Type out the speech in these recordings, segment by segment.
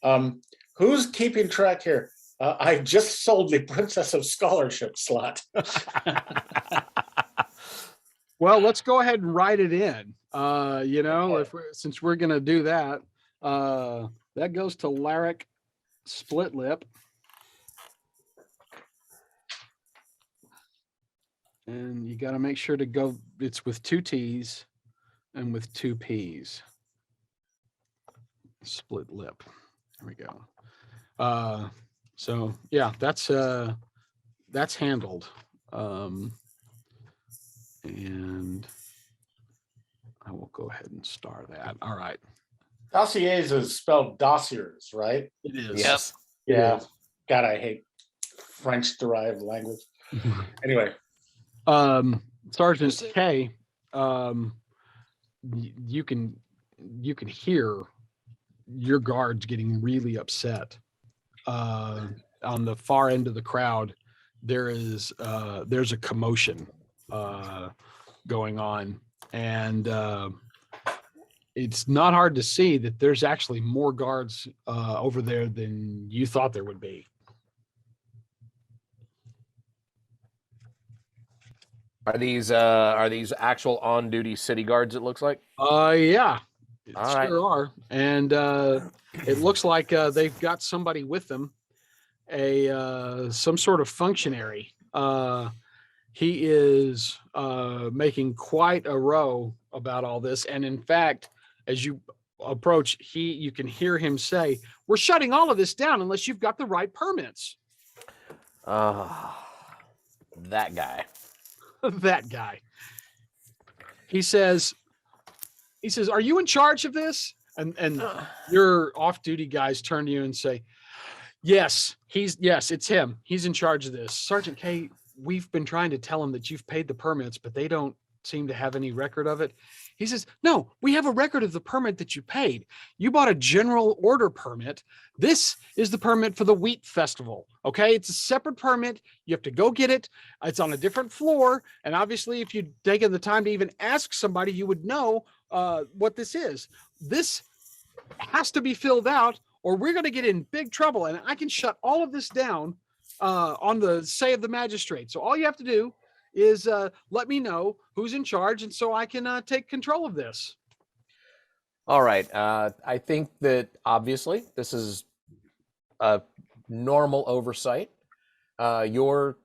Who's keeping track here? I just sold the Princess of Scholarship slot. Well, let's go ahead and write it in. Since we're going to do that, that goes to Larrick Split Lip. And you got to make sure to go, it's with 2 T's and with 2 P's. Split Lip. There we go. So yeah, that's handled. And I will go ahead and star that. All right. Dossiers is spelled dossiers, right? It is. Yes. Yeah. God, I hate French-derived language. Anyway. Sergeant K, you can hear your guards getting really upset. On the far end of the crowd, there's a commotion going on, and it's not hard to see that there's actually more guards over there than you thought there would be. Are these actual on-duty city guards, it looks like? Yeah, All sure right. are. And it looks like they've got somebody with them, some sort of functionary. He is making quite a row about all this. And in fact, as you approach, you can hear him say, "We're shutting all of this down unless you've got the right permits." That guy. That guy. He says, "Are you in charge of this?" And your off-duty guys turn to you and say, yes, it's him. He's in charge of this. Sergeant K, we've been trying to tell him that you've paid the permits, but they don't seem to have any record of it. He says, "No, we have a record of the permit that you paid. You bought a general order permit. This is the permit for the wheat festival. Okay, it's a separate permit. You have to go get it. It's on a different floor. And obviously, if you'd taken the time to even ask somebody, you would know what this is. This has to be filled out, or we're going to get in big trouble. And I can shut all of this down on the say of the magistrate. So all you have to do is let me know who's in charge, and so I can take control of this." All right. I think that obviously this is a normal oversight. You're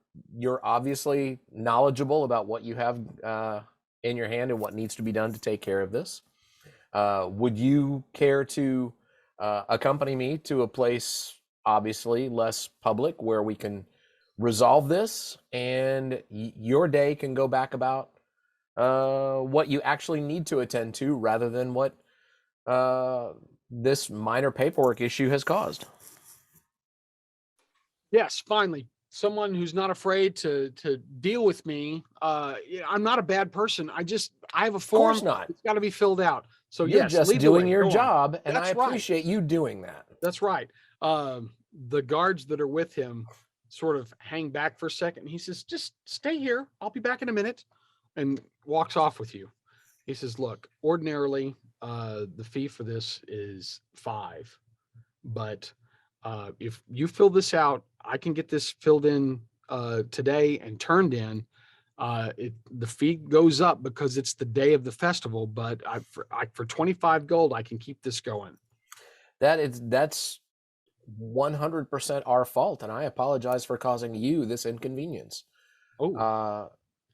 obviously knowledgeable about what you have in your hand and what needs to be done to take care of this. Would you care to accompany me to a place obviously less public where we can resolve this, and your day can go back about what you actually need to attend to rather than what this minor paperwork issue has caused? Yes, finally, someone who's not afraid to deal with me. I'm not a bad person. I have a form. Of course not. It's got to be filled out. So you're yes, just doing your job, and That's I appreciate you doing that. That's right. The guards that are with him sort of hang back for a second. He says, "Just stay here. I'll be back in a minute," and walks off with you. He says, "Look, ordinarily, the fee for this is $5, but if you fill this out, I can get this filled in today and turned in. The fee goes up because it's the day of the festival, but for 25 gold, I can keep this going." That's 100% our fault, and I apologize for causing you this inconvenience.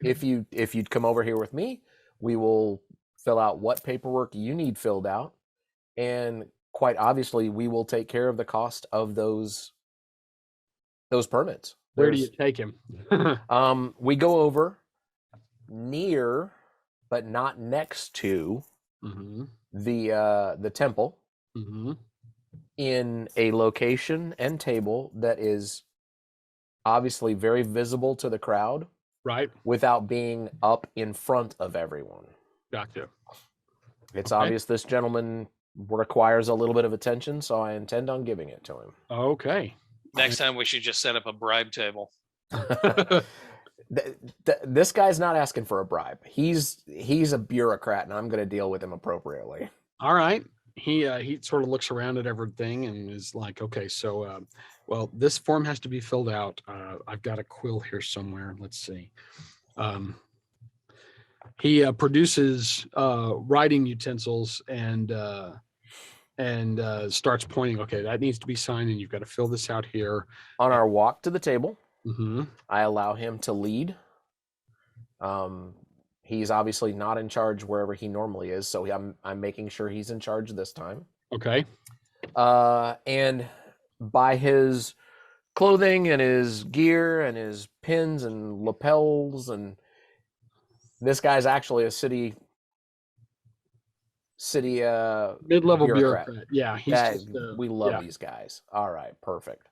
If you'd come over here with me, we will fill out what paperwork you need filled out, and quite obviously we will take care of the cost of those permits. Where do you take him? We go over near but not next to the temple, in a location and table that is obviously very visible to the crowd, right, without being up in front of everyone. Gotcha. It's obvious this gentleman requires a little bit of attention, so I intend on giving it to him. Okay. Next time we should just set up a bribe table. This guy's not asking for a bribe. He's a bureaucrat, and I'm going to deal with him appropriately. All right. he sort of looks around at everything and is like, okay, so well, this form has to be filled out. I've got a quill here somewhere. Let's see. He produces writing utensils and starts pointing. Okay, that needs to be signed, and you've got to fill this out here. On our walk to the table, Mm-hmm. I allow him to lead. He's obviously not in charge wherever he normally is, so I'm making sure he's in charge this time. Okay. And by his clothing and his gear and his pins and lapels, and this guy's actually a city Mid-level bureaucrat. Yeah, he's just, we love these guys. All right, perfect.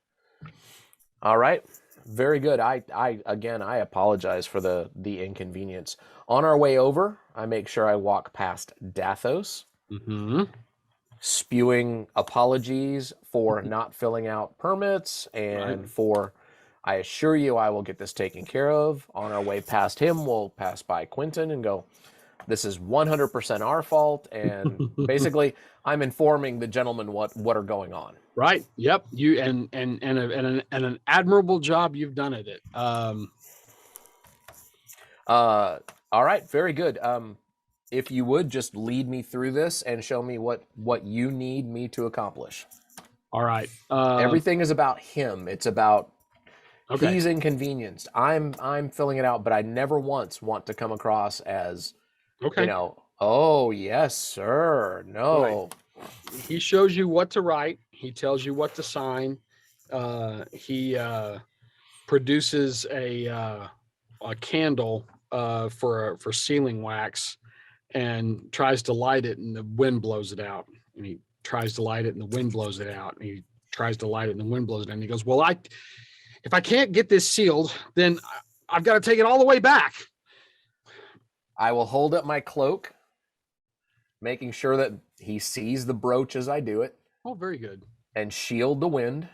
All right, very good. I apologize for the inconvenience. On our way over, I make sure I walk past Dathos, spewing apologies for not filling out permits and for, I assure you I will get this taken care of. On our way past him, we'll pass by Quentin and go, this is 100% our fault. And basically, I'm informing the gentleman what are going on. Right. Yep. You and an admirable job you've done at it. All right, very good. If you would just lead me through this and show me what you need me to accomplish. All right. Everything is about him. It's about okay. he's inconvenienced. I'm filling it out, but I never once want to come across as okay. Oh yes, sir. No. Right. He shows you what to write. He tells you what to sign. He produces a candle for sealing wax and tries to light it, and the wind blows it out. And he tries to light it, and the wind blows it out. And he tries to light it, and the wind blows it out. And he goes, well, if I can't get this sealed, then I've got to take it all the way back. I will hold up my cloak, making sure that he sees the brooch as I do it. Oh, very good. And shield the wind.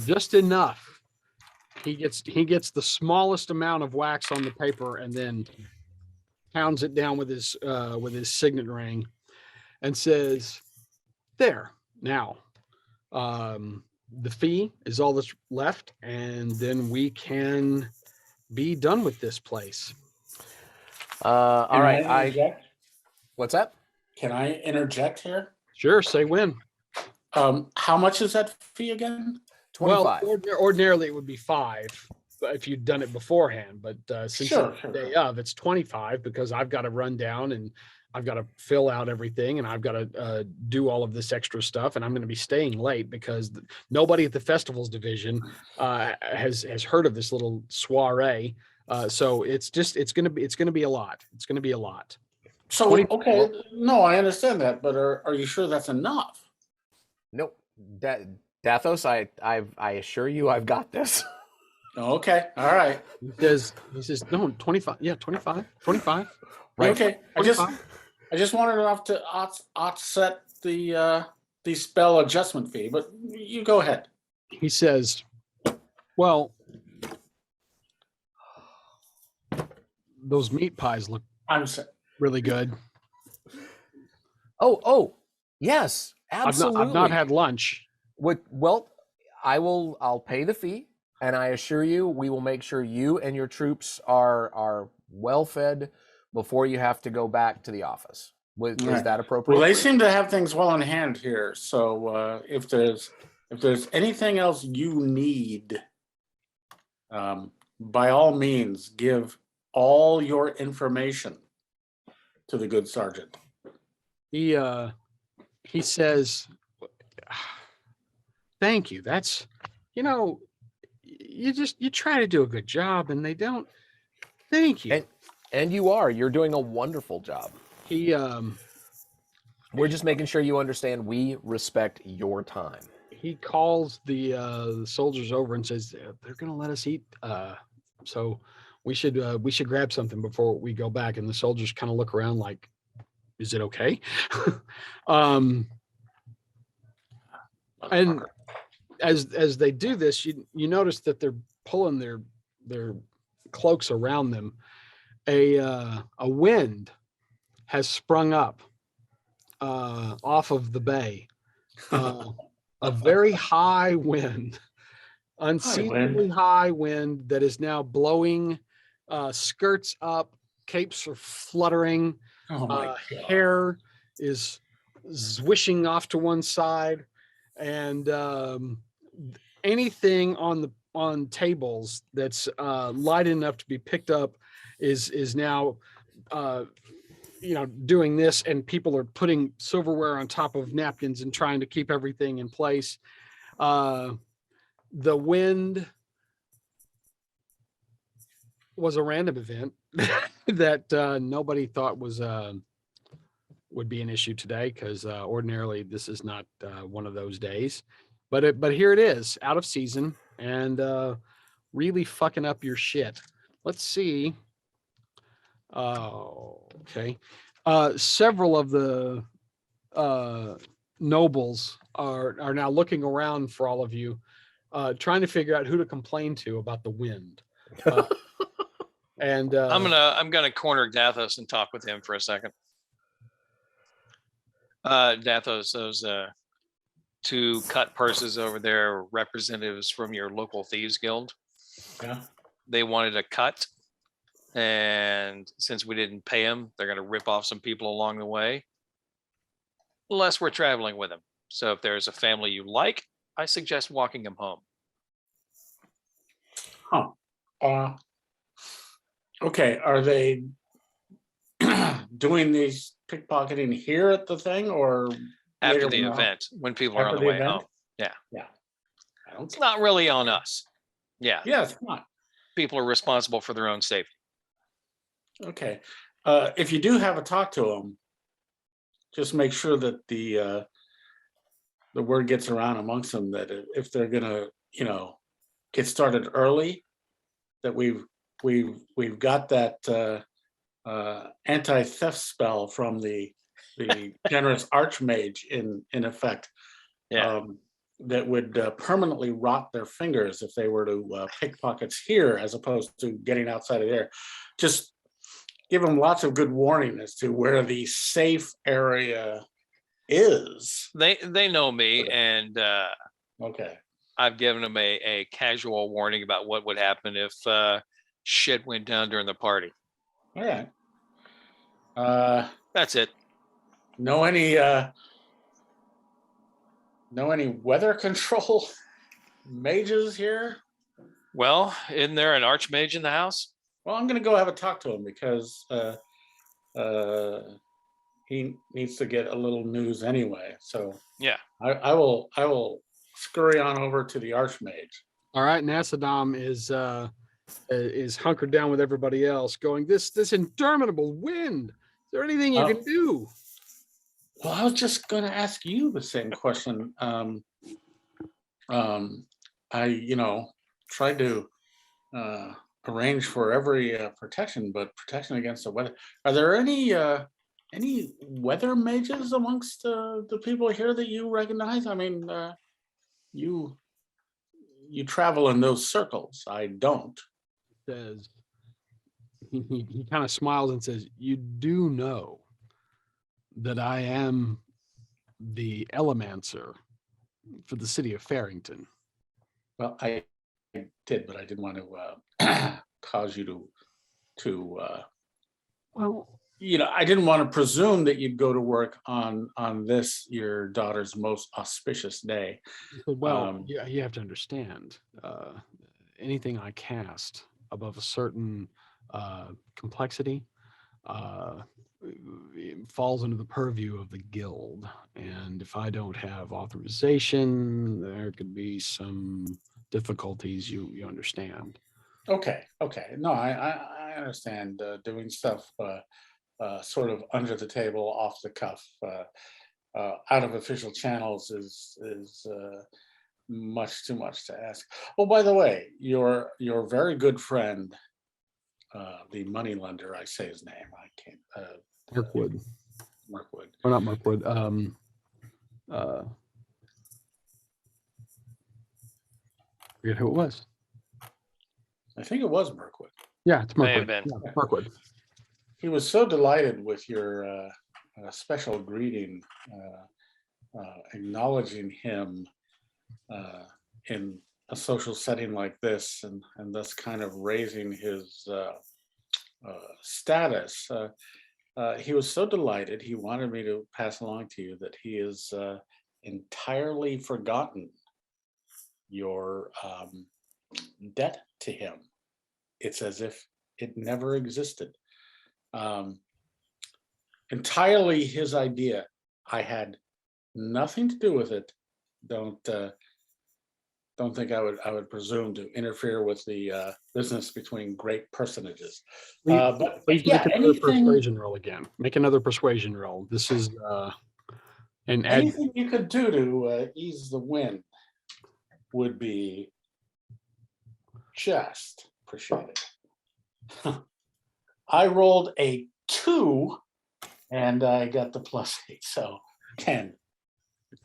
Just enough. He gets the smallest amount of wax on the paper and then pounds it down with his signet ring and says, there, now. The fee is all that's left, and then we can be done with this place. All right. What's that? Can I interject here? Sure, say when. How much is that fee again? 25. Well, ordinarily it would be 5 if you'd done it beforehand, but since it's the day of, it's 25 because I've got to run down and I've got to fill out everything and I've got to do all of this extra stuff, and I'm going to be staying late because nobody at the festivals division has heard of this little soiree. So it's going to be a lot. It's going to be a lot. So okay, no, I understand that, but are you sure that's enough? Nope. Dathos, I assure you, I've got this. Okay, all right. He says no, 25. Yeah, 25. Right. Okay, 25. I just wanted enough to offset the spell adjustment fee, but you go ahead. He says, well, those meat pies look really good. Oh, yes, absolutely. I've not had lunch. Well, I'll pay the fee, and I assure you, we will make sure you and your troops are well fed before you have to go back to the office. Is that appropriate? Well, they seem to have things well in hand here. So if there's anything else you need, by all means, give all your information to the good sergeant. He says, thank you. That's, you try to do a good job and they don't. Thank you. And you're doing a wonderful job. We're just making sure you understand we respect your time. He calls the soldiers over and says they're going to let us eat. So we should grab something before we go back. And the soldiers kind of look around like, is it okay? And as they do this, you notice that they're pulling their cloaks around them. A wind has sprung up off of the bay. A very high wind, unseasonably high wind that is now blowing skirts up, capes are fluttering, Oh my God. hair is zwishing off to one side, and anything on tables that's light enough to be picked up is now doing this, and people are putting silverware on top of napkins and trying to keep everything in place. The wind was a random event that nobody thought would be an issue today, because ordinarily this is not one of those days, but here it is, out of season, and really fucking up your shit. Let's see. Okay. Several of the nobles are now looking around for all of you, trying to figure out who to complain to about the wind. And I'm gonna corner Dathos and talk with him for a second. Dathos, those two cut purses over there are representatives from your local thieves guild. Yeah. They wanted a cut, and since we didn't pay them, they're gonna rip off some people along the way. Unless we're traveling with them. So if there's a family you like, I suggest walking them home. Huh. Okay, are they doing these pickpocketing here at the thing, or After later the when they're home? event, when people are on After the the way event? home. Yeah. I don't It's not really on us. Yeah. Yeah, it's not. People are responsible for their own safety. Okay. If you do have a talk to them, just make sure that the word gets around amongst them that if they're gonna, get started early, that we've got that anti-theft spell from the generous archmage in effect. Yeah. That would permanently rot their fingers if they were to pickpockets here, as opposed to getting outside of there. Just give them lots of good warning as to where the safe area is. They know me, and Okay. I've given them a casual warning about what would happen if shit went down during the party. All right. That's it. Know any weather control mages here? Well, isn't there an archmage in the house? Well, I'm gonna go have a talk to him, because he needs to get a little news anyway. So Yeah. I will scurry on over to the archmage. all right, Nasadam is hunkered down with everybody else, going, this interminable wind. Is there anything you can do? Well, I was just going to ask you the same question. I tried to arrange for every protection, but protection against the weather. Are there any weather mages amongst the people here that you recognize? I mean, you travel in those circles. I don't. Says he kind of smiles and says, you do know that I am the Elemancer for the city of Farrington. Well, I did, but I didn't want to cause you to Well, I didn't want to presume that you'd go to work on this, your daughter's most auspicious day. well, yeah, you have to understand, anything I cast above a certain complexity falls under the purview of the guild, and if I don't have authorization, there could be some difficulties. You understand? Okay. No, I understand. Doing stuff sort of under the table, off the cuff, out of official channels is much too much to ask. Oh, by the way, your very good friend, the moneylender, I say his name, I can't. Mirkwood. Mirkwood. Or not Mirkwood. Forget who it was. I think it was Mirkwood. Yeah, it's May have Mirkwood. been. Yeah, Mirkwood. He was so delighted with your special greeting, acknowledging him in a social setting like this, and thus kind of raising his status. He was so delighted, he wanted me to pass along to you that he is entirely forgotten your debt to him. It's as if it never existed. Entirely his idea. I had nothing to do with it. Don't think I would presume to interfere with the business between great personages. But Please yeah, make another persuasion roll again. Make another persuasion roll. This is an add. anything you could do to ease the wind would be just appreciated. I rolled a 2 and I got the +8, so 10.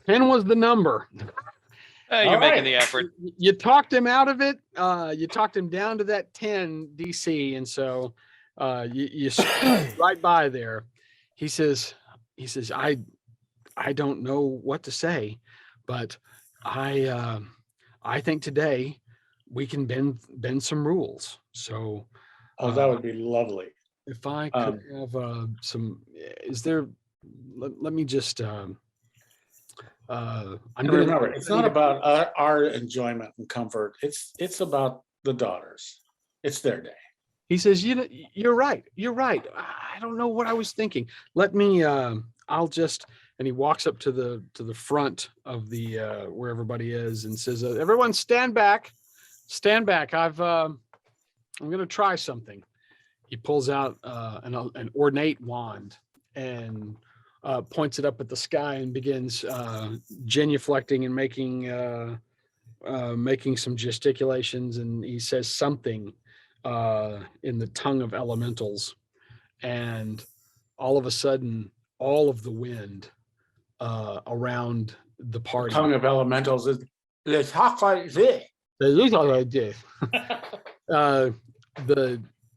10 was the number. You're All making right. the effort. You talked him out of it. You talked him down to that 10 DC, and so you right by there. He says, I don't know what to say, but I think today we can bend some rules. So Oh, that would be lovely. if I could have some, is there? Let me just. I'm And gonna remember, it's not about our enjoyment and comfort. It's about the daughters. It's their day. He says, you're right. You're right. I don't know what I was thinking. Let me, I'll just, and he walks up to the front of the, where everybody is and says, everyone stand back. I'm going to try something. He pulls out an ornate wand and points it up at the sky and begins genuflecting and making some gesticulations. And he says something in the tongue of elementals, and all of a sudden, all of the wind around the party. Tongue of elementals is let's talk like this.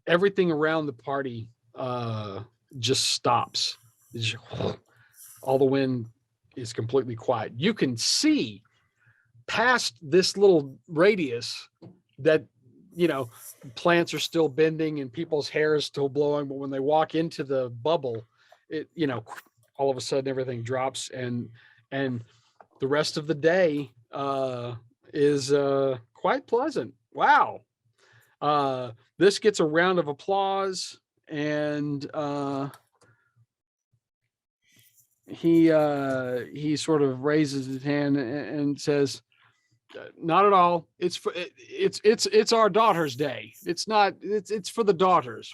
Everything around the party just stops. All the wind is completely quiet. You can see past this little radius that, plants are still bending and people's hair is still blowing, but when they walk into the bubble, it, all of a sudden everything drops, and the rest of the day is quite pleasant. Wow. This gets a round of applause, and he sort of raises his hand and says, not at all. It's our daughter's day. It's for the daughters.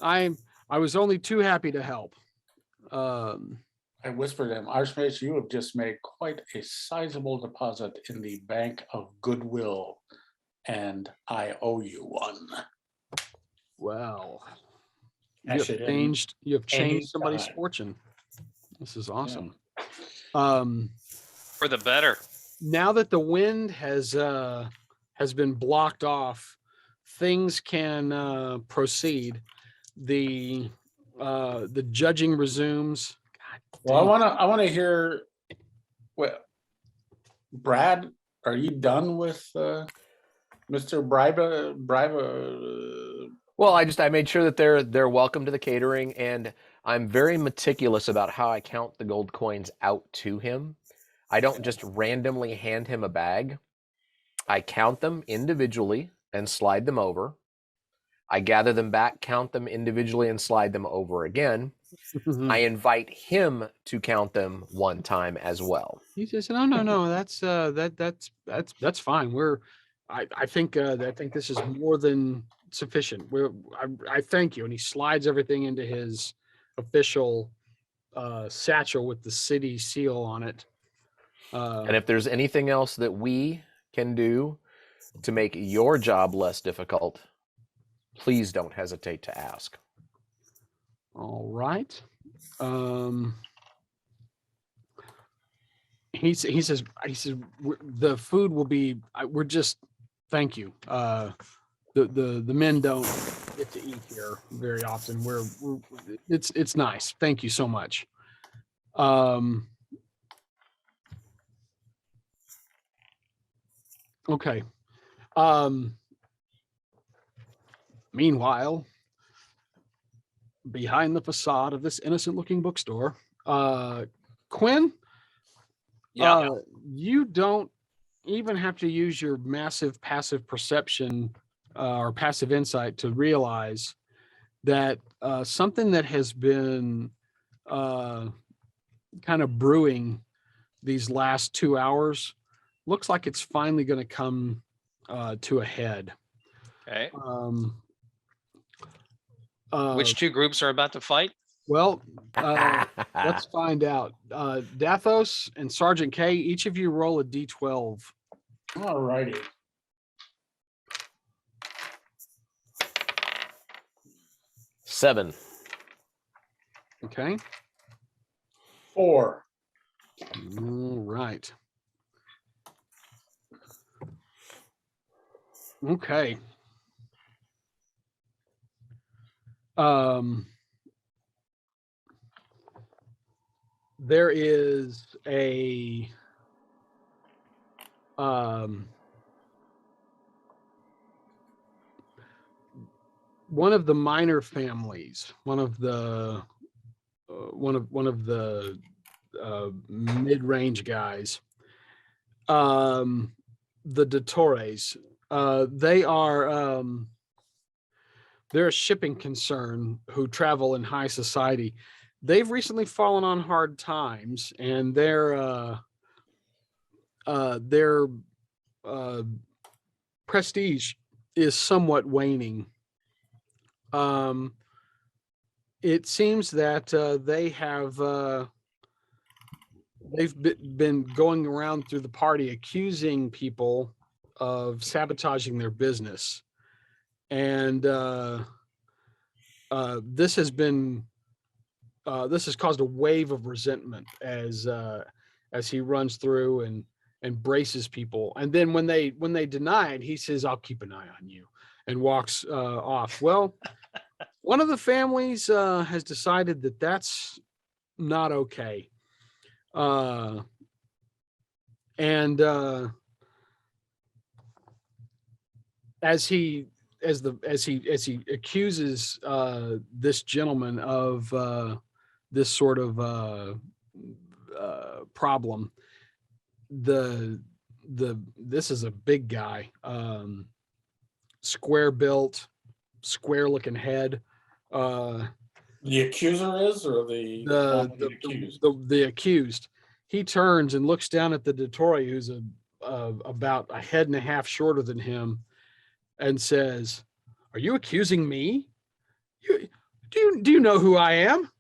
I was only too happy to help. I whispered to him, Archmage, you have just made quite a sizable deposit in the Bank of Goodwill, and I owe you one. Well, Cash it in you have changed somebody's anytime. fortune. This is awesome. For the better. Now that the wind has been blocked off, things can proceed. The judging resumes. Well, I want to hear. Well, Brad, are you done with Mr. Bribe? Well, I made sure that they're welcome to the catering, and I'm very meticulous about how I count the gold coins out to him. I don't just randomly hand him a bag. I count them individually and slide them over. I gather them back, count them individually, and slide them over again. I invite him to count them one time as well. He says, "No, that's fine. I think this is more than sufficient. I thank you." And he slides everything into his official satchel with the city seal on it. And if there's anything else that we can do to make your job less difficult, please don't hesitate to ask. All right. He says the food will be. We're just thank you. The men don't get to eat here very often. It's nice. Thank you so much. Okay. Meanwhile, behind the facade of this innocent-looking bookstore, Quinn, Yeah. you don't even have to use your massive passive perception or passive insight to realize that something that has been kind of brewing these last 2 hours looks like it's finally going to come to a head. Okay. Uh, Which two groups are about to fight? Well, let's find out. Dathos and Sergeant K, each of you roll a d12. All righty. Seven. Okay. 4. All right. Okay. There is a one of the minor families, one of the mid-range guys, the Dathos, they're a shipping concern who travel in high society. They've recently fallen on hard times, and their prestige is somewhat waning. It seems that they've been going around through the party accusing people of sabotaging their business, and this has caused a wave of resentment as he runs through and braces people. And then when they deny it, he says, "I'll keep an eye on you," and walks off. Well, one of the families has decided that that's not okay. And as he accuses this gentleman of this sort of problem, this is a big guy, square built, square looking head. The accuser is, or The accused. He turns and looks down at the Datori, who's about a head and a half shorter than him, and says, "Are you accusing me? Do you know who I am?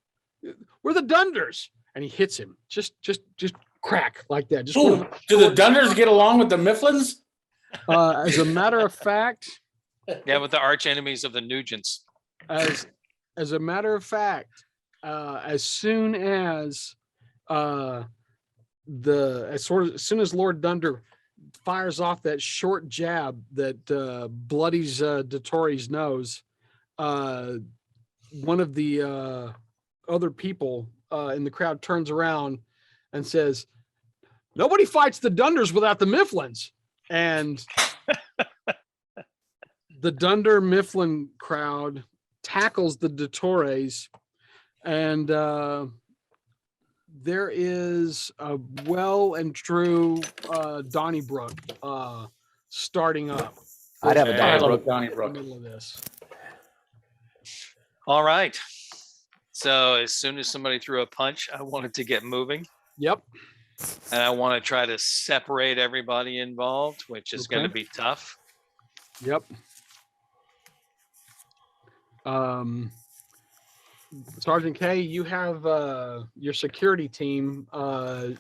We're the Dunders." And he hits him, just crack like that. Just Ooh, do the Dunders get along with the Mifflins? As a matter of fact, Yeah, with the arch enemies of the Nugents. as a matter of fact, as soon as as soon as Lord Dunder fires off that short jab that bloodies Datori's nose, one of the other people in the crowd turns around and says, "Nobody fights the Dunders without the Mifflins." And the Dunder Mifflin crowd tackles the Dathos, and there is a well and true Donnybrook starting up. I'd have a I Donnybrook. love In Donnybrook. the middle of this. All right. So as soon as somebody threw a punch, I wanted to get moving, Yep. and I want to try to separate everybody involved, which is going to Okay. be tough. Yep. Sergeant K, you have your security team.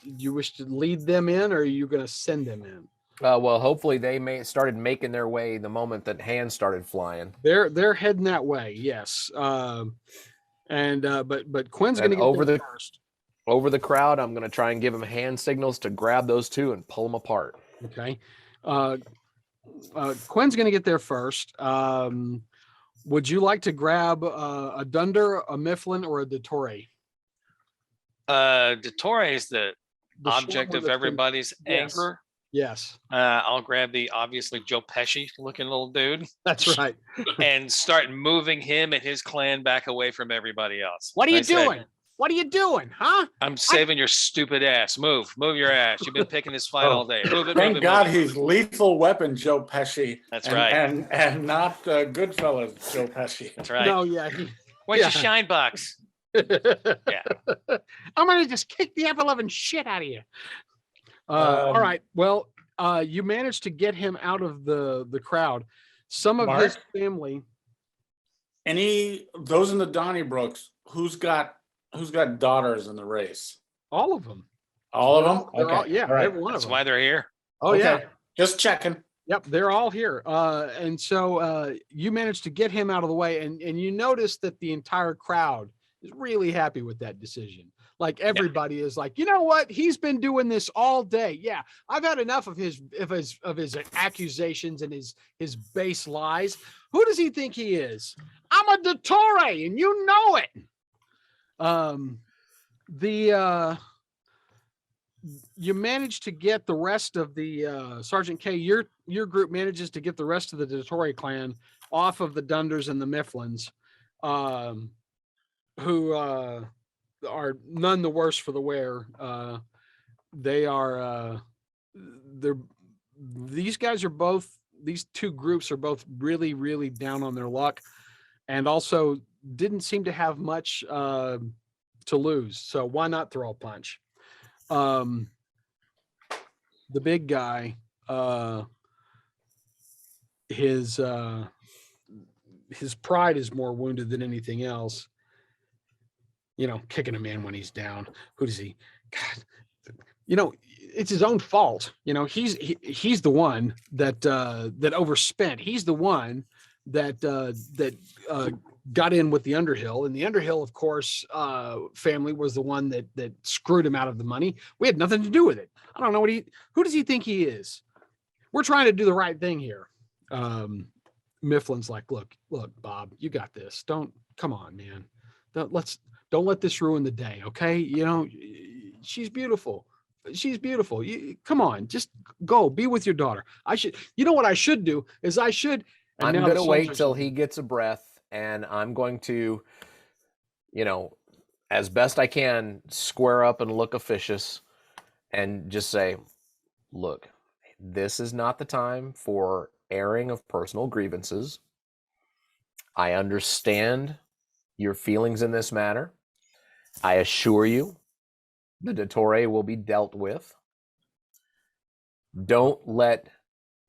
You wish to lead them in, or are you going to send them in? Well, hopefully they started making their way the moment that hands started flying. They're heading that way. Yes. But Quinn's going to And get there first. Over the crowd, I'm going to try and give them hand signals to grab those two and pull them apart. Okay. Quinn's going to get there first. Would you like to grab a Dunder, a Mifflin, or a Dathos? Dathos is the The short object one of that's been- everybody's Yes. anger. Yes, I'll grab the obviously Joe Pesci looking little dude that's right. and start moving him and his clan back away from everybody else. What are you I say, doing? What are you doing, huh? I'm saving your stupid ass. Move your ass. You've been picking this fight Oh, all day. Move it. Thank move it, God move it. he's Lethal Weapon Joe Pesci. That's and, right. And not Goodfellas Joe Pesci. That's right. No, yeah. Where's yeah. your shine box? I'm gonna just kick the ever-loving shit out of you. All right. Well, you managed to get him out of the crowd. Some of his Mark? family. Those in the Donnybrooks, who's got daughters in the race? All of them. All of them? They're all, yeah, All right. every one That's of them. why they're here. Oh Okay. yeah. Just checking. Yep, they're all here. And so you managed to get him out of the way, and you notice that the entire crowd is really happy with that decision. Like everybody is like, you know what? He's been doing this all day. Yeah, I've had enough of his accusations and his base lies. Who does he think he is? I'm a Dathos, and you know it. You managed to get the rest of the Sergeant K. Your group manages to get the rest of the Dathos clan off of the Dunders and the Mifflins, who are none the worse for the wear. These two groups are both really, really down on their luck, and also didn't seem to have much to lose. So why not throw a punch? The big guy, his pride is more wounded than anything else. You know, kicking a man when he's down. Who does he? God, you know, it's his own fault. You know, he's the one that overspent. He's the one that got in with the Underhill, and the Underhill, of course, family was the one that screwed him out of the money. We had nothing to do with it. I don't know who does he think he is? We're trying to do the right thing here. Mifflin's like, look, Bob, you got this. Come on, man. Don't let this ruin the day. Okay. You know, she's beautiful. Come on, just go be with your daughter. You know what I should do is I'm going to wait till he gets a breath, and I'm going to, you know, as best I can, square up and look officious and just say, look, this is not the time for airing of personal grievances. I understand your feelings in this matter. I assure you, the Dathos will be dealt with. Don't let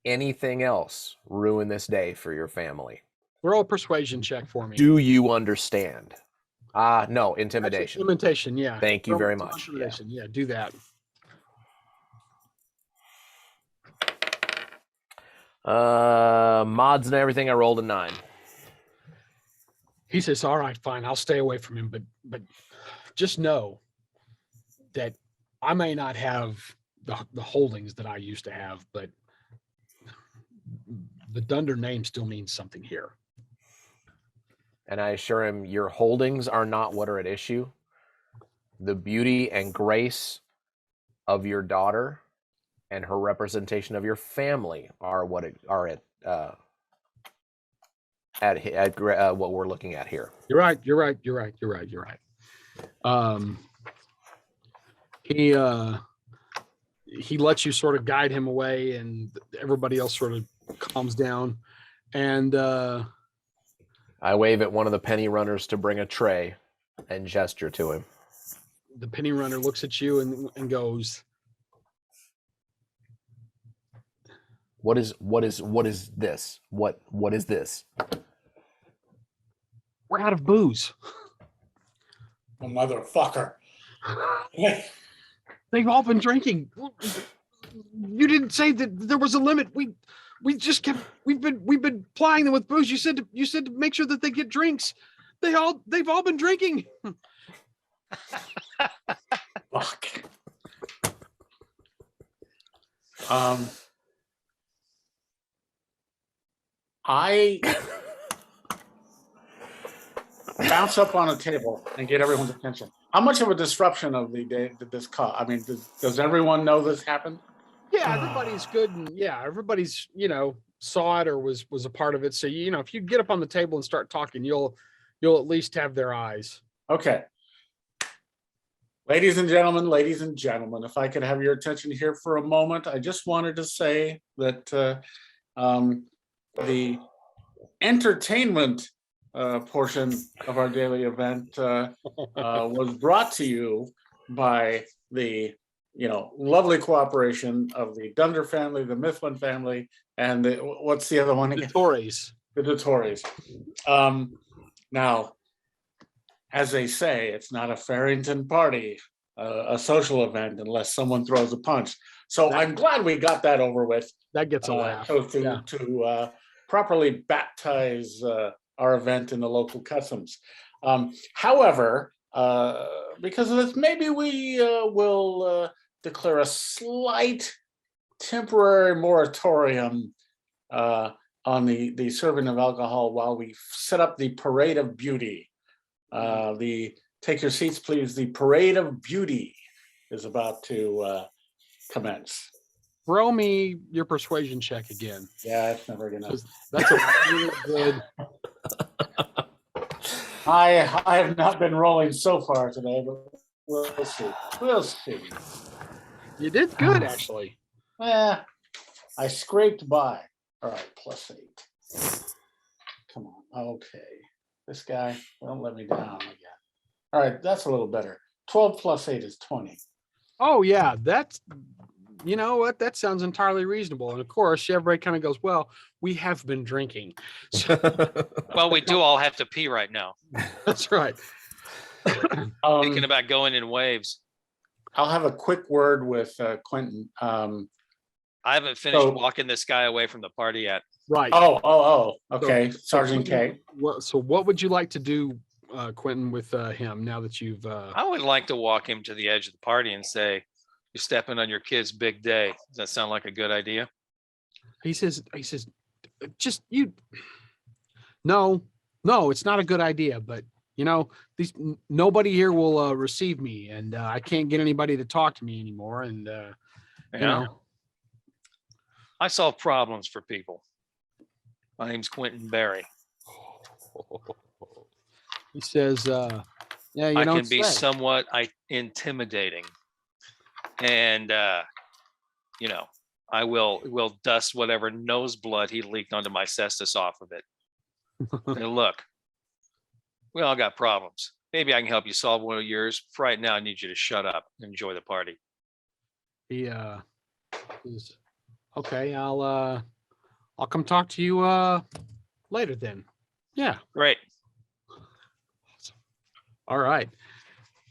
anything else ruin this day for your family. Roll a persuasion check for me. Do you understand? No, intimidation. Intimidation, yeah. Thank you very much. Intimidation, yeah, do that. Mods and everything, I rolled a 9. He says, all right, fine, I'll stay away from him, but just know that I may not have the holdings that I used to have, but the Dunder name still means something here. And I assure him, your holdings are not what are at issue. The beauty and grace of your daughter and her representation of your family are what are at what we're looking at here. You're right. He lets you sort of guide him away, and everybody else sort of calms down. And I wave at one of the penny runners to bring a tray and gesture to him. The penny runner looks at you and goes, What is this? What is this? we're out of booze. Oh, motherfucker. They've all been drinking. You didn't say that there was a limit. We just kept. We've been plying them with booze. You said to make sure that they get drinks. They've all been drinking. Fuck. bounce up on a table and get everyone's attention. How much of a disruption of the day did this cause? I mean, does everyone know this happened? Yeah, everybody's good, and yeah, everybody's saw it or was a part of it. So if you get up on the table and start talking, you'll at least have their eyes. Okay. Ladies and gentlemen, if I could have your attention here for a moment, I just wanted to say that the entertainment portion of our daily event was brought to you by the lovely cooperation of the Dunder family, the Mifflin family, and what's the other one again? The Tories. The Tories. Now, as they say, it's not a Farrington party, a social event, unless someone throws a punch. So I'm glad we got that over with. That gets a laugh. So to properly baptize our event in the local customs. However, because of this, maybe we will declare a slight temporary moratorium on the serving of alcohol while we set up the Parade of Beauty. Take your seats, please. The Parade of Beauty is about to commence. Throw me your persuasion check again. Yeah, it's never gonna. That's a really good. I have not been rolling so far today, but we'll see. We'll see. You did good, actually. I scraped by. All right, +8. Come on. Okay. This guy, don't let me down again. All right, that's a little better. 12 + 8 is 20. Oh, yeah. That's, you know what? That sounds entirely reasonable. And of course, everybody kind of goes, well, we have been drinking. So, Well, we do all have to pee right now. that's right. Thinking about going in waves. I'll have a quick word with Quentin. I haven't finished walking this guy away from the party yet. Right. Okay. Sergeant K. So what would you like to do, Quentin, with him now that you've... I would like to walk him to the edge of the party and say, you're stepping on your kid's big day. Does that sound like a good idea? He says, just you... No, it's not a good idea, but nobody here will receive me, and I can't get anybody to talk to me anymore. And, I solve problems for people. My name's Quentin Barry. He says, I can be somewhat intimidating. And, I will dust whatever noseblood he leaked onto my cestus off of it. And look, we all got problems. Maybe I can help you solve one of yours. For right now, I need you to shut up and enjoy the party. He is okay. I'll come talk to you later then. Yeah. Great. All right.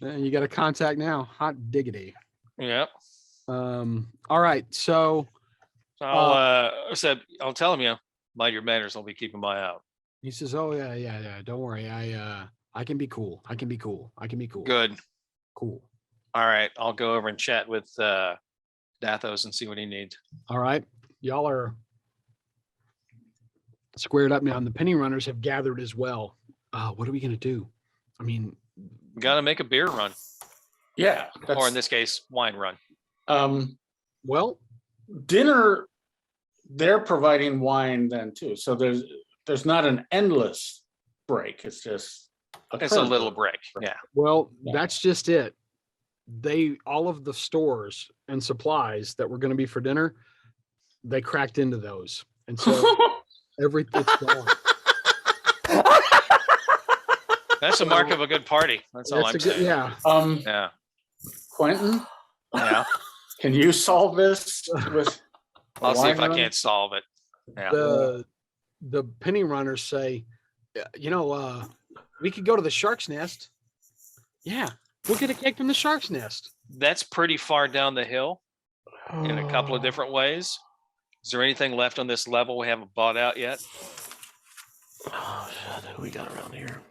You got a contact now. Hot diggity. Yep. All right. So I'll tell him, mind your manners. I'll be keeping my eye out. He says, "Oh yeah. Don't worry. I can be cool. I can be cool. Good. Cool. All right. I'll go over and chat with Dathos and see what he needs. All right. Y'all are squared up now, and the penny runners have gathered as well. What are we gonna do? I mean, we gotta make a beer run. Yeah. Or in this case, wine run. Well, dinner, they're providing wine then too. So there's not an endless break. It's just a little break. Yeah. Well, that's just it. All of the stores and supplies that were going to be for dinner, they cracked into those. And so everything's gone. That's a mark of a good party. That's all I'm saying. Yeah. Yeah. Quentin? Yeah. Can you solve this with I'll see if I can't solve it. Yeah. The penny runners say, we could go to the shark's nest. Yeah. We'll get a cake from the shark's nest. That's pretty far down the hill in a couple of different ways. Is there anything left on this level we haven't bought out yet? Oh, shit. Who we got around here?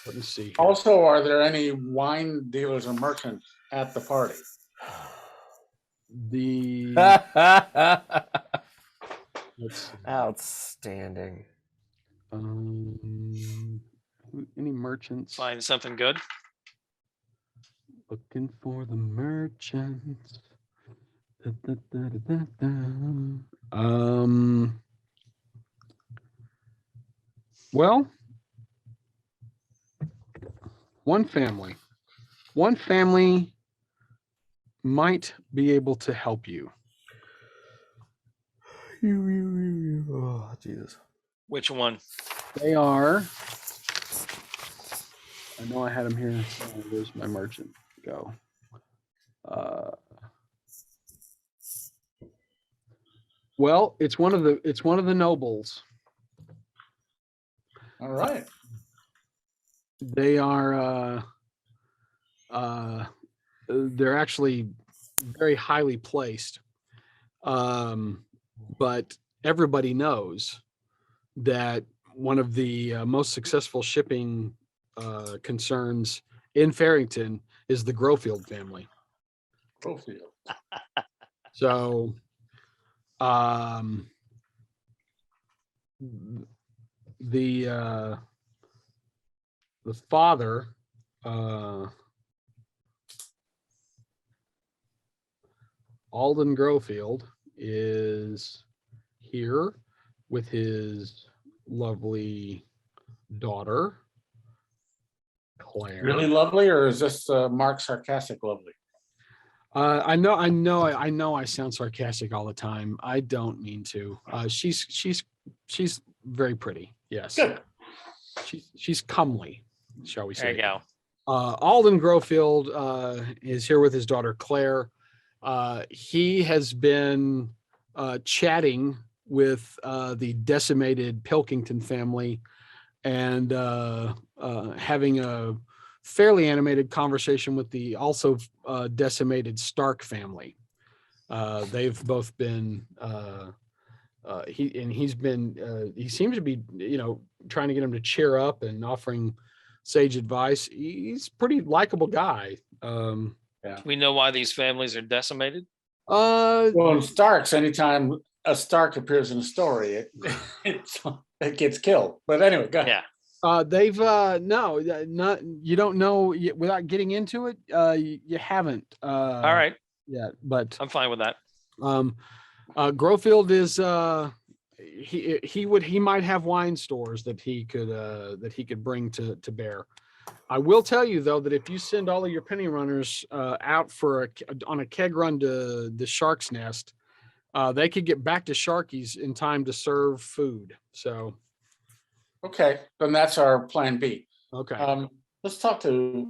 Let me see. Also, are there any wine dealers or merchants at the party? Outstanding. Any merchants? Find something good. Looking for the merchants. Da, da, da, da, da, da. Well, one family might be able to help you. Oh, Jesus. Which one? They are. I know I had them here. Where's my merchant go? Well, it's one of the nobles. All right. They are. They're actually very highly placed, but everybody knows that one of the most successful shipping concerns in Farrington is the Grofield family. Profield. So, the father, Alden Grofield, is here with his lovely daughter, Claire. Really lovely, or is this Mark sarcastic lovely? I know I sound sarcastic all the time. I don't mean to. She's very pretty. Yes. Good. She's comely, shall we There say. you go. Alden Grofield is here with his daughter Claire. He has been chatting with the decimated Pilkington family and having a fairly animated conversation with the also decimated Stark family. They've both been he seems to be, trying to get him to cheer up and offering sage advice. He's a pretty likable guy. Do we know why these families are decimated? Well, in Starks, anytime a Stark appears in a story, it gets killed. But anyway, go ahead. Yeah. They've no, not you don't know without getting into it. You haven't. All right. Yeah, but I'm fine with that. Grofield is he might have wine stores that he could bring to bear. I will tell you though that if you send all of your penny runners out on a keg run to the Shark's Nest, they could get back to Sharky's in time to serve food. So, Okay, then that's our plan B. okay. Let's talk to,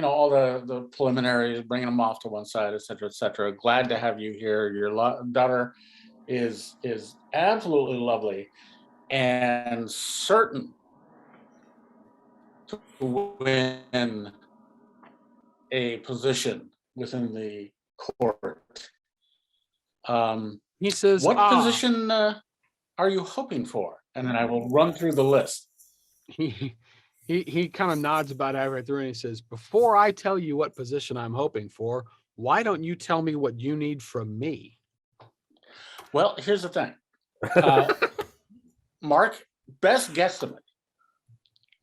all the preliminaries, bringing them off to one side, et cetera, et cetera. Glad to have you here. Your daughter is absolutely lovely and certain to win a position within the court. He says, what position are you hoping for? And then I will run through the list. He kind of nods about halfway through and he says, before I tell you what position I'm hoping for, why don't you tell me what you need from me? Well, here's the thing. Mark, best guesstimate.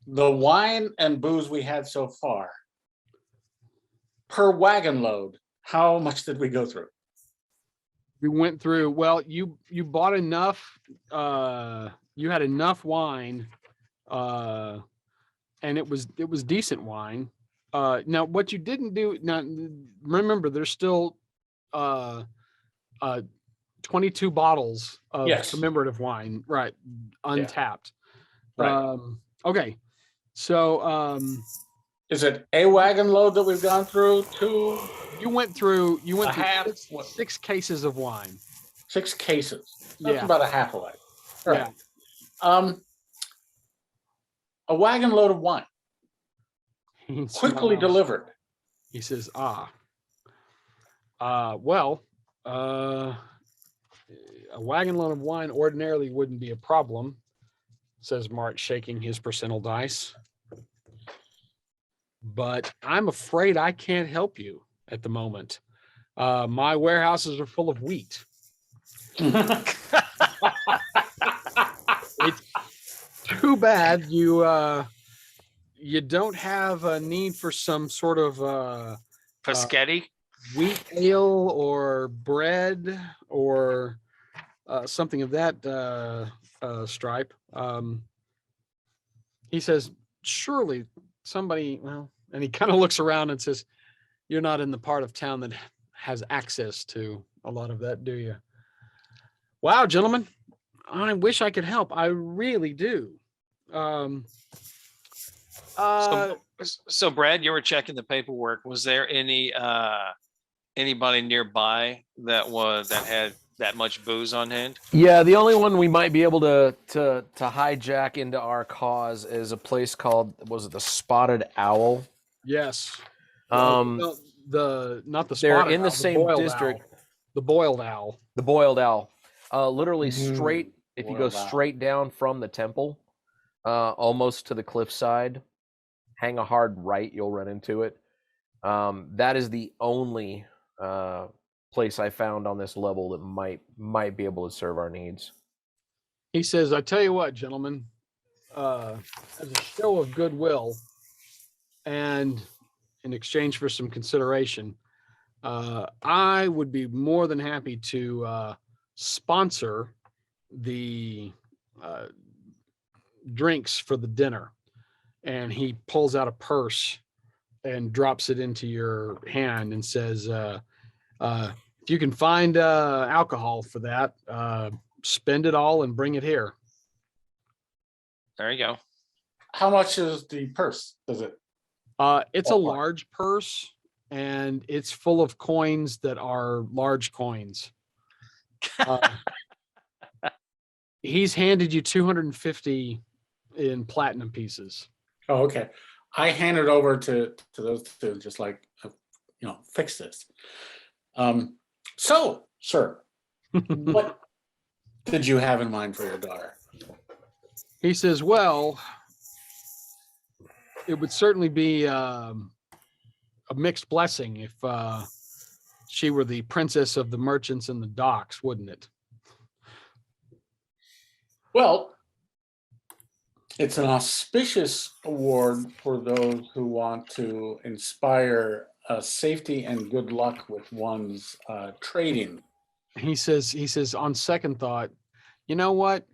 The wine and booze we had so far, per wagon load, how much did we go through? We went through, well, you bought enough, you had enough wine, and it was decent wine. Now what you didn't do, now remember there's still 22 bottles of commemorative wine, right, untapped. Right. Okay, so is it a wagon load that we've gone through? Two? You went through half, six cases of wine. 6 cases. That's Yeah. about a half a wagon. Right. Yeah. A wagon load of wine, He quickly smiles. delivered. He says, a wagon load of wine ordinarily wouldn't be a problem, says Mart, shaking his percentile dice. But I'm afraid I can't help you at the moment. My warehouses are full of wheat. It's too too bad you don't have a need for some sort of Paschetti. wheat ale or bread or something of that stripe. He says, surely somebody, well, and he kind of looks around and says, you're not in the part of town that has access to a lot of that, do you? Wow, gentlemen, I wish I could help. I really do. So Brad, you were checking the paperwork. Was there anybody nearby that had that much booze on hand? Yeah, the only one we might be able to hijack into our cause is a place called, was it the Spotted Owl? Yes. Um, Not the they're spotted in the owl, same boiled district. owl. The boiled owl. The Boiled Owl. Literally straight, if you go Boiled owl. straight down from the temple, almost to the cliffside, hang a hard right, you'll run into it. That is the only place I found on this level that might be able to serve our needs. He says, I tell you what, gentlemen, as a show of goodwill and in exchange for some consideration, I would be more than happy to sponsor the drinks for the dinner. And he pulls out a purse and drops it into your hand and says, if you can find alcohol for that, spend it all and bring it here. There you go. How much is the purse? Is it? It's a large purse and it's full of coins that are large coins. He's handed you 250 in platinum pieces. Oh, okay. I hand it over to those two, just like, fix this. So, sir, what did you have in mind for your daughter? He says, well, it would certainly be a mixed blessing if she were the princess of the merchants and the docks, wouldn't it? Well, it's an auspicious award for those who want to inspire safety and good luck with one's trading. He says, on second thought, you know what?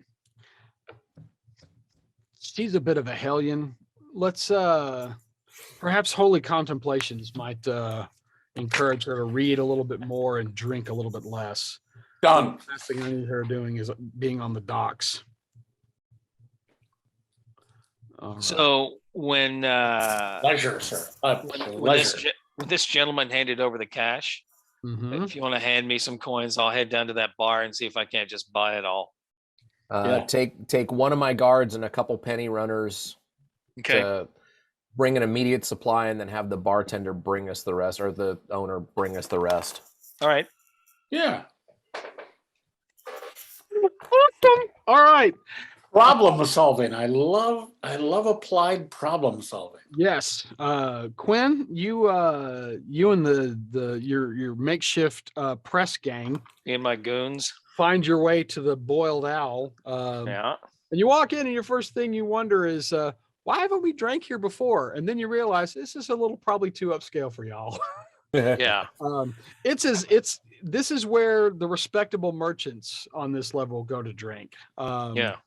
She's a bit of a hellion. Let's perhaps holy contemplations might encourage her to read a little bit more and drink a little bit less. Done. The last thing I need her doing is being on the docks. All right. So when Pleasure, sir. when this gentleman handed over the cash, Mhm. if you want to hand me some coins, I'll head down to that bar and see if I can't just buy it all. Yeah. Take one of my guards and a couple penny runners Okay. to bring an immediate supply, and then have the bartender bring us the rest, or the owner bring us the rest. All right. Yeah. All right. Problem solving. I love applied problem solving. Yes. Quinn, you and your makeshift press gang Me and my goons. find your way to the Boiled Owl. Yeah. And you walk in, and your first thing you wonder is, why haven't we drank here before? And then you realize this is a little probably too upscale for y'all. Yeah. This is where the respectable merchants on this level go to drink. Yeah.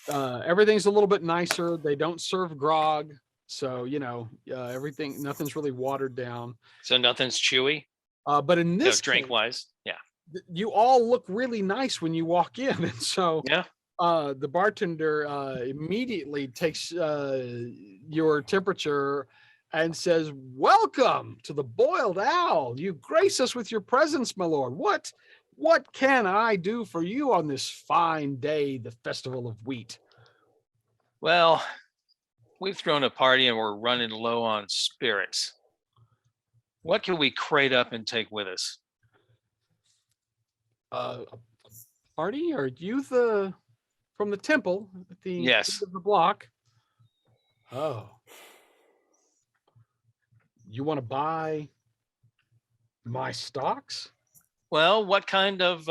Everything's a little bit nicer. They don't serve grog, so nothing's really watered down. So nothing's chewy. But in this Drink case, wise. Yeah. you all look really nice when you walk in, and so Yeah. the bartender immediately takes your temperature and says, "Welcome to the Boiled Owl. You grace us with your presence, my lord. What can I do for you on this fine day, the Festival of Wheat?" Well, we've thrown a party and we're running low on spirits. What can we crate up and take with us? A party? Are you from the temple at the Yes. end of the block? Oh. You want to buy my stocks? Well, what kind of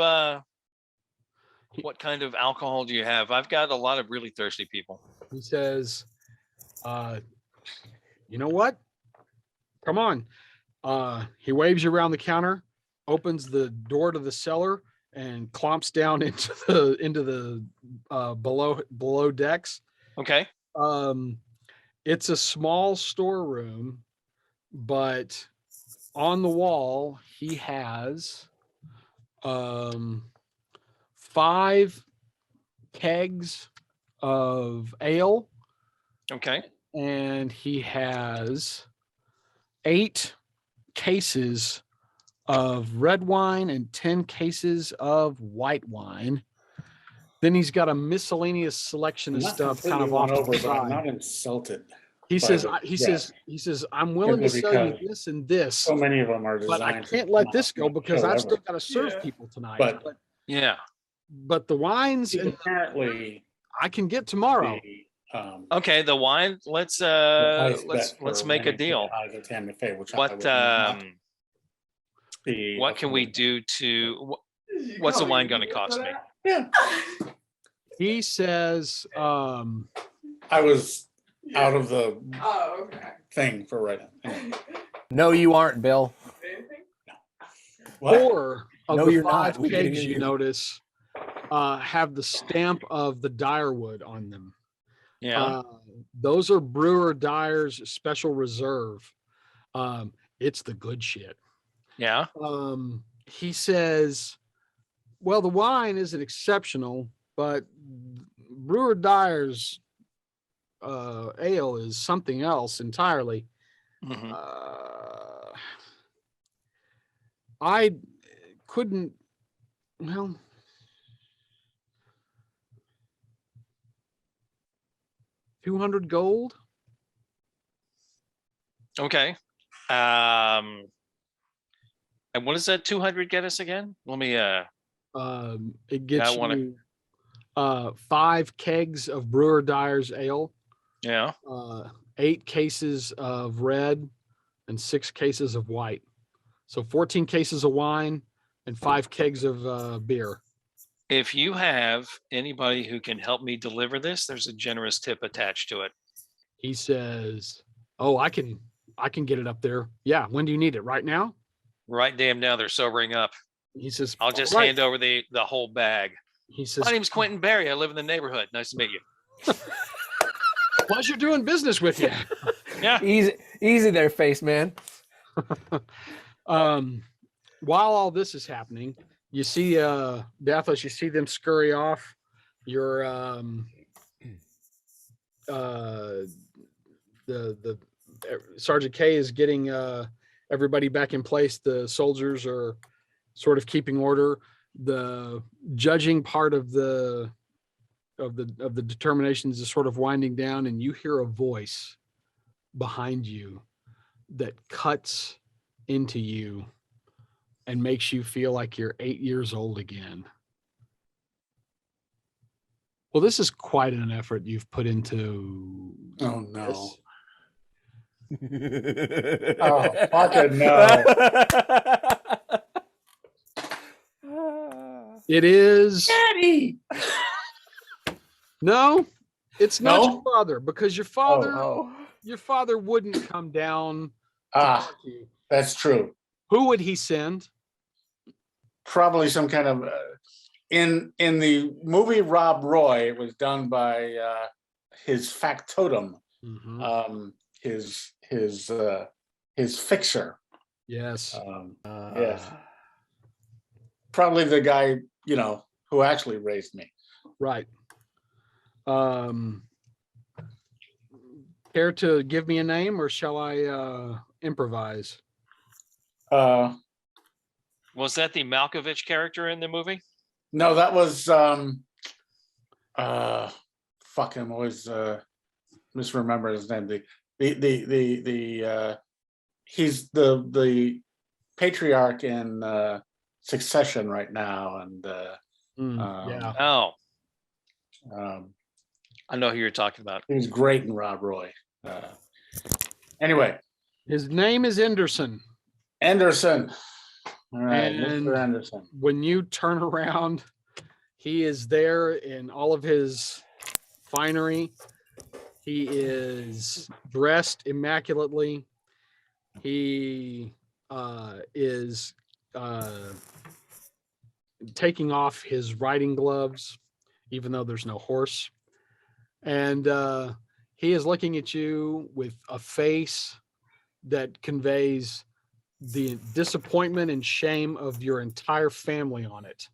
alcohol do you have? I've got a lot of really thirsty people. He says, you know what? Come on. He waves you around the counter, opens the door to the cellar, and clomps down into the below decks. Okay. It's a small storeroom, but on the wall he has 5 kegs of ale, Okay. and he has 8 cases of red wine and 10 cases of white wine. Then he's got a miscellaneous selection I'm of not stuff kind completely of won off to over, the but I'm side. not insulted. He by says, the he rest. says, I'm willing to Simply sell you because this and this, So many of them are but I designed. can't let this go because I've still got to serve Yeah. people tonight. But- Yeah. But the wines and Apparently, I can get tomorrow. the Okay. The wine. Let's highest let's bet for make a winning deal. the Eyes of Tammy Faye, which I What would not be what can we offended do to what's the wine going to cost me? by. Yeah, He says, I was out of the Oh, okay. thing for right now. No, you aren't, Bill. Anything? What? 4 of No, the you're 5 not. We can kegs hear you you. notice have the stamp of the Dyerwood on them. Yeah. Those are Brewer Dyer's Special Reserve. It's the good shit. Yeah. He says, well, the wine isn't exceptional, but Brewer Dyer's ale is something else entirely. Mhm. I couldn't, well, $200 gold. Okay. And what does that 200 get us again? Let me It gets I wanna- you 5 kegs of Brewer Dyer's ale, yeah. 8 cases of red, and 6 cases of white. So 14 cases of wine and 5 kegs of beer. If you have anybody who can help me deliver this, there's a generous tip attached to it. He says, "Oh, I can get it up there. Yeah, when do you need it? Right now?" Right damn now they're sobering up. He says, I'll just "Right." hand over the whole bag. He says, My name's Quentin Barry. I live in the neighborhood. Nice to meet you. "Pleasure doing business with you." Yeah. Easy there, face man. While all this is happening, you see Dathos, you see them scurry off. Your the Sergeant K is getting everybody back in place. The soldiers are sort of keeping order. The judging part of the determinations is sort of winding down, and you hear a voice behind you that cuts into you and makes you feel like you're 8 years old again. Well, this is quite an effort you've put into Oh no! Oh, Oh, fucking no! It is Daddy. no, it's not No? your father, because your father Oh. your father wouldn't come down to Ah, talk to you. that's true. Who would he send? Probably some kind of in the movie Rob Roy. It was done by his factotum, Mhm. his fixer. Yes. Yes. Probably the guy, who actually raised me. Right. Care to give me a name, or shall I improvise? Was that the Malkovich character in the movie? No, that was fuck, I'm always misremember his name. He's the patriarch in Succession right now, and Yeah. Oh, um, I know who you're talking about. he was great in Rob Roy. Anyway, His name is Anderson. Anderson. All right, And- Mr. Anderson. When you turn around, he is there in all of his finery. He is dressed immaculately. He is taking off his riding gloves, even though there's no horse. And he is looking at you with a face that conveys the disappointment and shame of your entire family on it.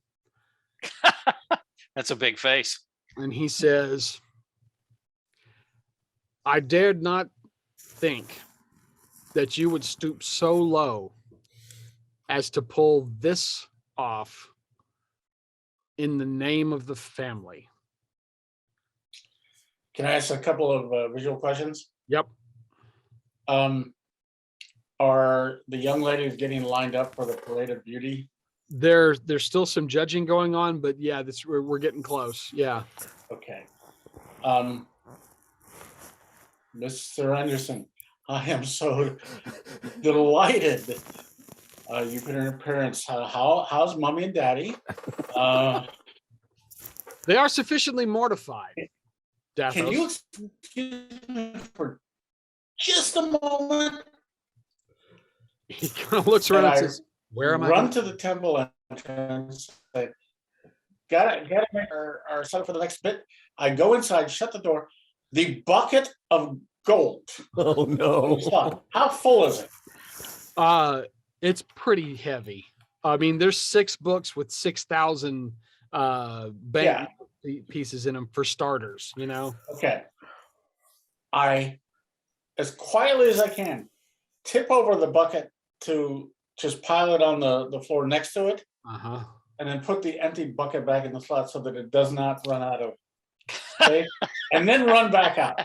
That's a big face. And he says, I dared not think that you would stoop so low as to pull this off in the name of the family. Can I ask a couple of visual questions? Yep. Are the young ladies getting lined up for the Parade of Beauty? There's still some judging going on, but yeah, we're getting close. Yeah. Okay. Mr. Anderson, I am so delighted you put in an appearance. How's mommy and daddy? They are sufficiently mortified. Dathos. Can you excuse me for just a moment? He kind of looks around and says, where am I? Run to the temple entrance. Say, gotta make our set up for the next bit. I go inside, shut the door. The bucket of gold. Oh no. How full is it? It's pretty heavy. I mean, there's 6 books with 6,000 bank pieces in them for starters, you know? Okay. I, as quietly as I can, tip over the bucket to just pile it on the floor next to it, and then put the empty bucket back in the slot so that it does not run out of space, and then run back out,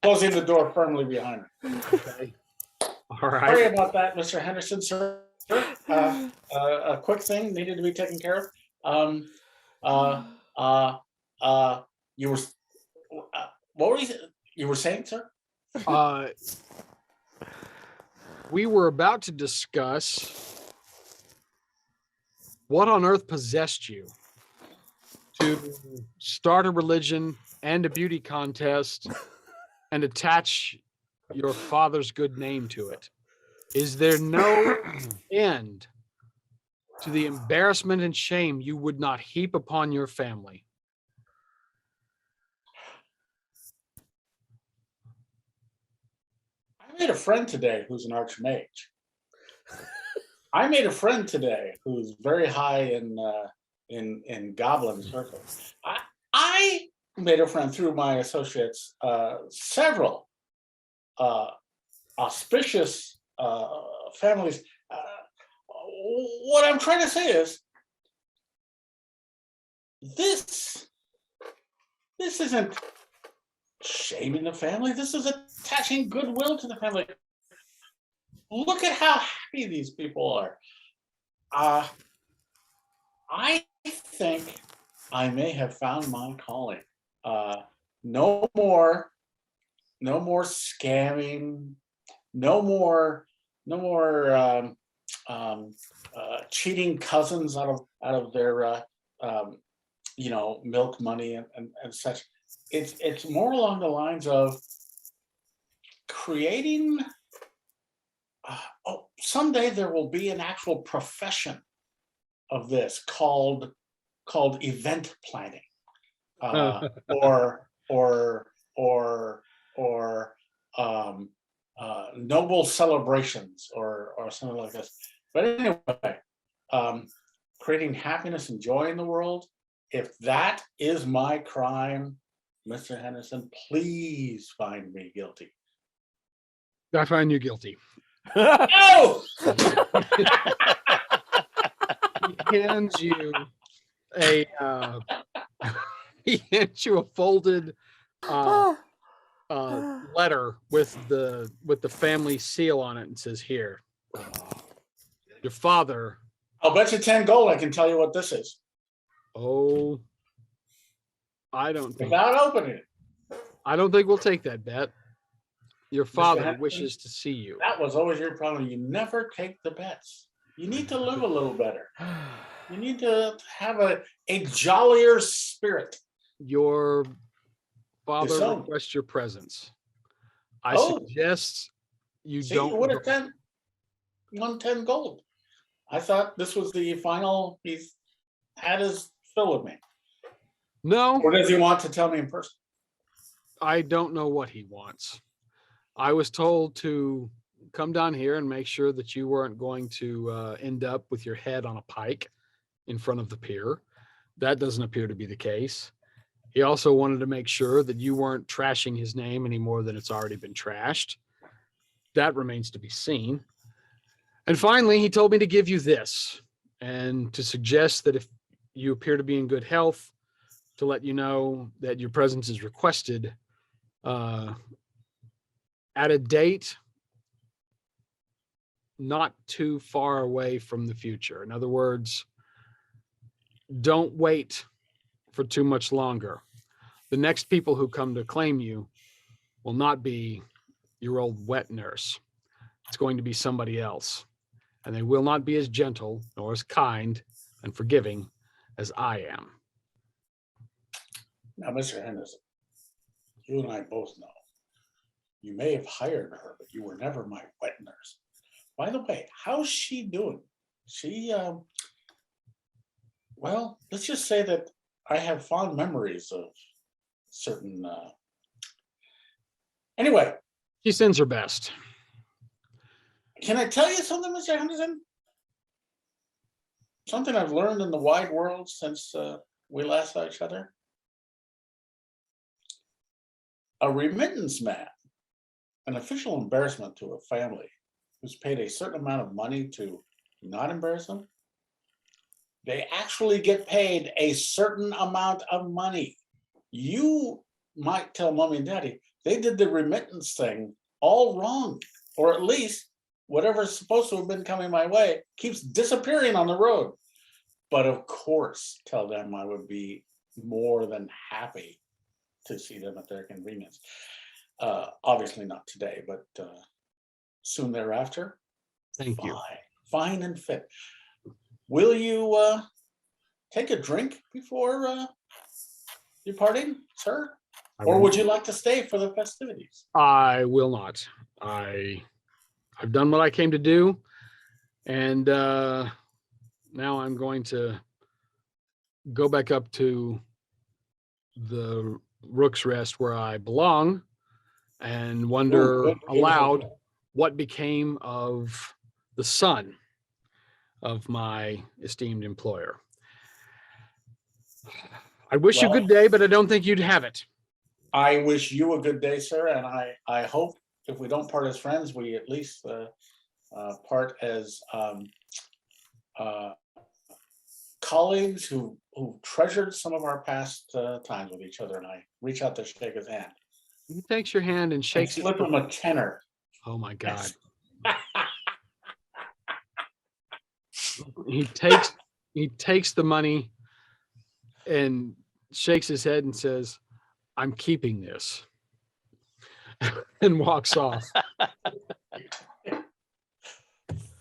closing the door firmly behind me. Okay. All right. Sorry about that, Mr. Henderson, sir. A quick thing needed to be taken care of. You were, what were you were saying, sir? We were about to discuss what on earth possessed you to start a religion and a beauty contest and attach your father's good name to it. Is there no end to the embarrassment and shame you would not heap upon your family? I made a friend today who's an archmage. I made a friend today who's very high in goblin circles. I made a friend through my associates, several auspicious families. What I'm trying to say is this isn't shaming the family. This is attaching goodwill to the family. Look at how happy these people are. I think I may have found my calling. No more scamming. No more cheating cousins out of their milk money and such. It's more along the lines of creating. Someday there will be an actual profession of this called event planning, or noble celebrations, or something like this. But anyway, creating happiness and joy in the world. If that is my crime, Mr. Henderson, please find me guilty. I find you guilty. No! He hands you a folded letter with the family seal on it and says, "Here, your father." I'll bet you 10 gold I can tell you what this is. Oh, I don't think we'll take that bet. Your father Henderson, wishes to see you. That was always your problem. You never take the bets. You need to live a little better. You need to have a jollier spirit. Your father Disowned. requests your presence. I Oh. suggest you See, don't. you would have 110 gold. I thought this was the final. He's had his fill of me. No, Or does he want to tell me in person? I don't know what he wants. I was told to come down here and make sure that you weren't going to end up with your head on a pike in front of the pier. That doesn't appear to be the case. He also wanted to make sure that you weren't trashing his name any more than it's already been trashed. That remains to be seen. And finally, he told me to give you this and to suggest that if you appear to be in good health, to let you know that your presence is requested at a date not too far away from the future. In other words, don't wait for too much longer. The next people who come to claim you will not be your old wet nurse. It's going to be somebody else. And they will not be as gentle nor as kind and forgiving as I am. Now, Mr. Henderson, you and I both know you may have hired her, but you were never my wet nurse. By the way, how's she doing? She, well, let's just say that I have fond memories of certain. Anyway, She sends her best. can I tell you something, Mr. Henderson? Something I've learned in the wide world since we last saw each other. A remittance man, an official embarrassment to a family who's paid a certain amount of money to not embarrass them, they actually get paid a certain amount of money. You might tell mommy and daddy they did the remittance thing all wrong, or at least whatever's supposed to have been coming my way keeps disappearing on the road. But of course, tell them I would be more than happy to see them at their convenience. Obviously not today, but soon thereafter. Thank you. Fine and fit. Will you take a drink before departing, sir? Or would you like to stay for the festivities? I will not. I've done what I came to do, and now I'm going to go back up to the Rook's Rest where I belong and wonder Good. aloud what became of the son of my esteemed employer. I wish you a good day, but I don't think you'd have it. I wish you a good day, sir, and I hope if we don't part as friends, we at least part as colleagues who treasured some of our past times with each other, and I reach out to shake his hand. He takes your hand and And shakes it. slip him a tenner. Oh my God. He takes the money and shakes his head and says, "I'm keeping this," and walks off.